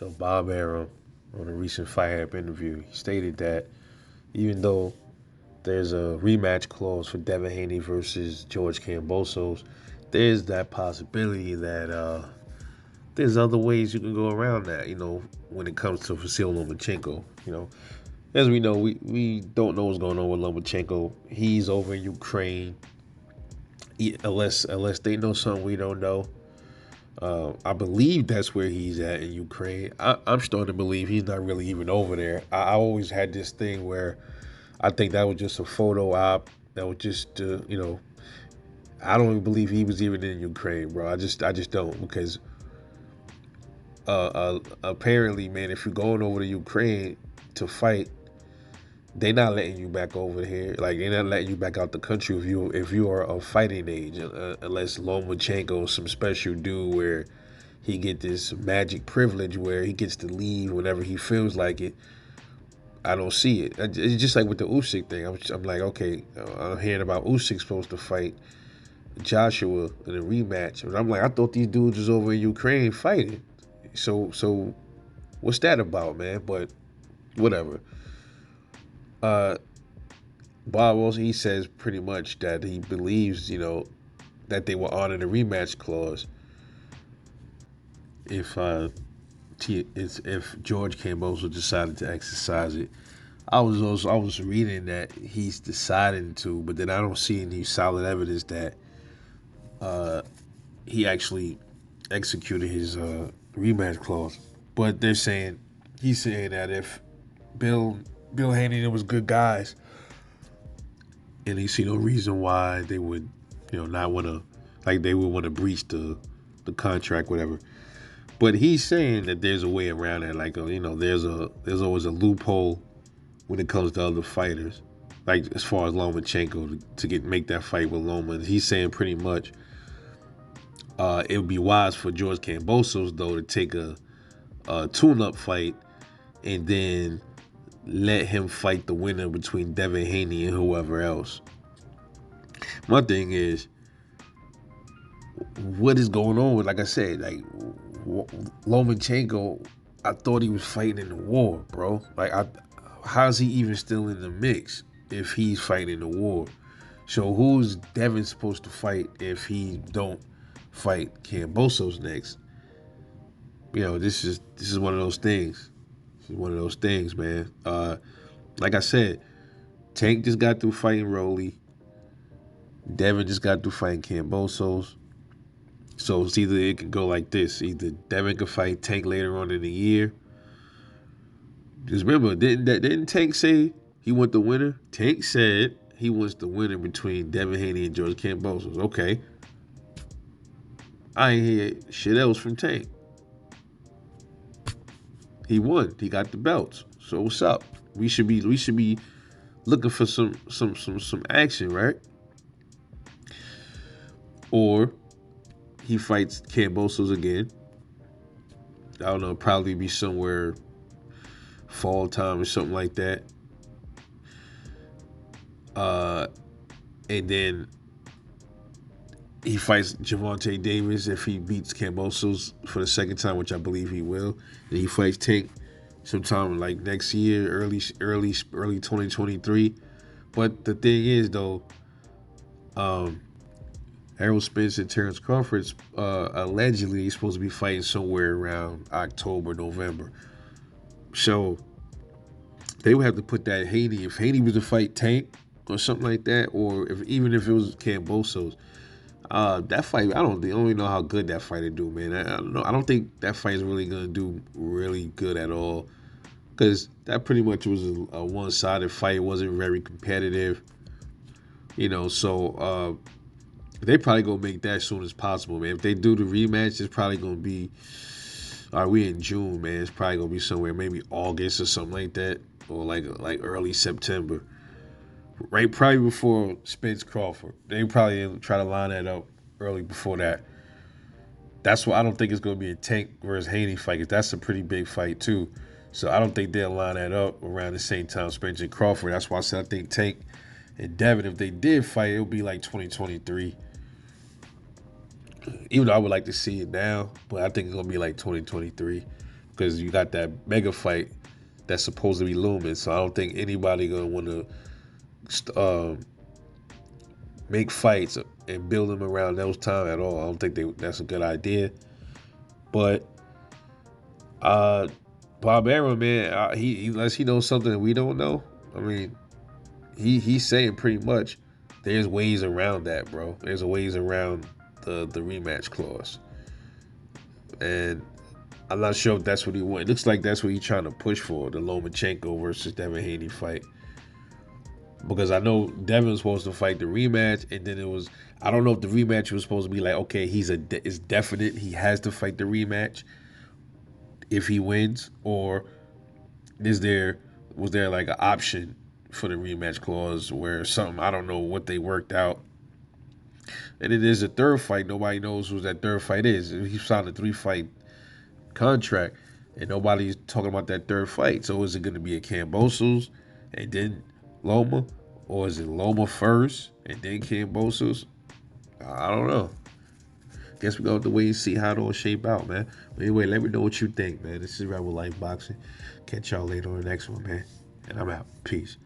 So Bob Arum, on a recent Fight App interview, he stated that even though there's a rematch clause for Devin Haney versus George Kambosos, there's that possibility that there's other ways you can go around that. When it comes to Vasyl Lomachenko, as we know, we don't know what's going on with Lomachenko. He's over in Ukraine, unless they know something we don't know. I believe that's where he's at in Ukraine. I'm starting to believe he's not really even over there. I always had this thing where I think that was just a photo op. That was just, I don't even believe he was even in Ukraine, bro. I just don't because apparently, man, if you're going over to Ukraine to fight, they not letting you back over here. Like they're not letting you back out the country if you are of fighting age, unless Lomachenko is some special dude where he get this magic privilege where he gets to leave whenever he feels like it. I don't see it. It's just like with the Usyk thing. I'm like, okay, I'm hearing about Usyk supposed to fight Joshua in a rematch, and I'm like, I thought these dudes was over in Ukraine fighting. So what's that about, man? But whatever. Uh, Bob also he says pretty much that he believes, that they will honor the rematch clause if if George Kambosos decided to exercise it. I was reading that he's deciding to, but then I don't see any solid evidence that uh, he actually executed his rematch clause. But he's saying that if Bill Bill Haney was good guys, and he see no reason why they would, not want to, like they would want to breach the contract, whatever. But he's saying that there's a way around it. Like there's always a loophole when it comes to other fighters. Like as far as Lomachenko to make that fight with Loma, he's saying pretty much it would be wise for George Kambosos though to take a tune-up fight and then let him fight the winner between Devin Haney and whoever else. My thing is, what is going on with, like I said, like Lomachenko? I thought he was fighting in the war, bro. How's he even still in the mix if he's fighting in the war? So who's Devin supposed to fight if he don't fight Kambosos next? This is one of those things. This is one of those things, man. Like I said, Tank just got through fighting Rolly. Devin just got through fighting Kambosos. So it's either it could go like this. Either Devin could fight Tank later on in the year. Just remember, didn't Tank say he want the winner? Tank said he wants the winner between Devin Haney and George Kambosos. Okay. I ain't hear shit else from Tank. He won. He got the belts. So what's up? We should be looking for some action, right? Or he fights Kambosos again. I don't know, probably be somewhere fall time or something like that. Uh, and then he fights Gervonta Davis if he beats Kambosos for the second time, which I believe he will. And he fights Tank sometime like next year, early 2023. But the thing is though, um, Errol Spence and Terrence Crawford's allegedly supposed to be fighting somewhere around October, November. So they would have to put that Haney. If Haney was to fight Tank or something like that, or even if it was Kambosos, that fight, I don't really know how good that fight would do, man. I don't know. I don't think that fight is really gonna do really good at all, because that pretty much was a one-sided fight. It wasn't very competitive, So they probably gonna make that as soon as possible, man. If they do the rematch, it's probably gonna be. Are we in June, man? It's probably gonna be somewhere maybe August or something like that, or like early September, right? Probably before Spence Crawford. They probably try to line that up early before that. That's why I don't think it's gonna be a Tank versus Haney fight, because that's a pretty big fight too. So I don't think they'll line that up around the same time Spence and Crawford. That's why I said I think Tank and Devin, if they did fight, it'll be like 2023. Even though I would like to see it now, but I think it's gonna be like 2023 because you got that mega fight that's supposed to be looming. So I don't think anybody gonna want to make fights and build them around those time at all. I don't think that's a good idea. But Bob Arum, man, he unless he knows something that we don't know. I mean, he's saying pretty much there's ways around that, bro. There's a ways around the rematch clause, and I'm not sure if that's what he wants. It looks like that's what he's trying to push for, the Lomachenko versus Devin Haney fight. Because I know Devin was supposed to fight the rematch, and then it was, I don't know if the rematch was supposed to be like, okay, it's definite, he has to fight the rematch if he wins, or was there like an option for the rematch clause where something, I don't know what they worked out. And it is a third fight. Nobody knows who that third fight is. He signed a 3-fight contract, and nobody's talking about that third fight. So is it going to be a Kambosos and then Loma, or is it Loma first and then Kambosos? I don't know. Guess we're going to have to wait and see how it all shape out, man. But anyway, let me know what you think, man. This is Rebel Life Boxing. Catch y'all later on the next one, man. And I'm out. Peace.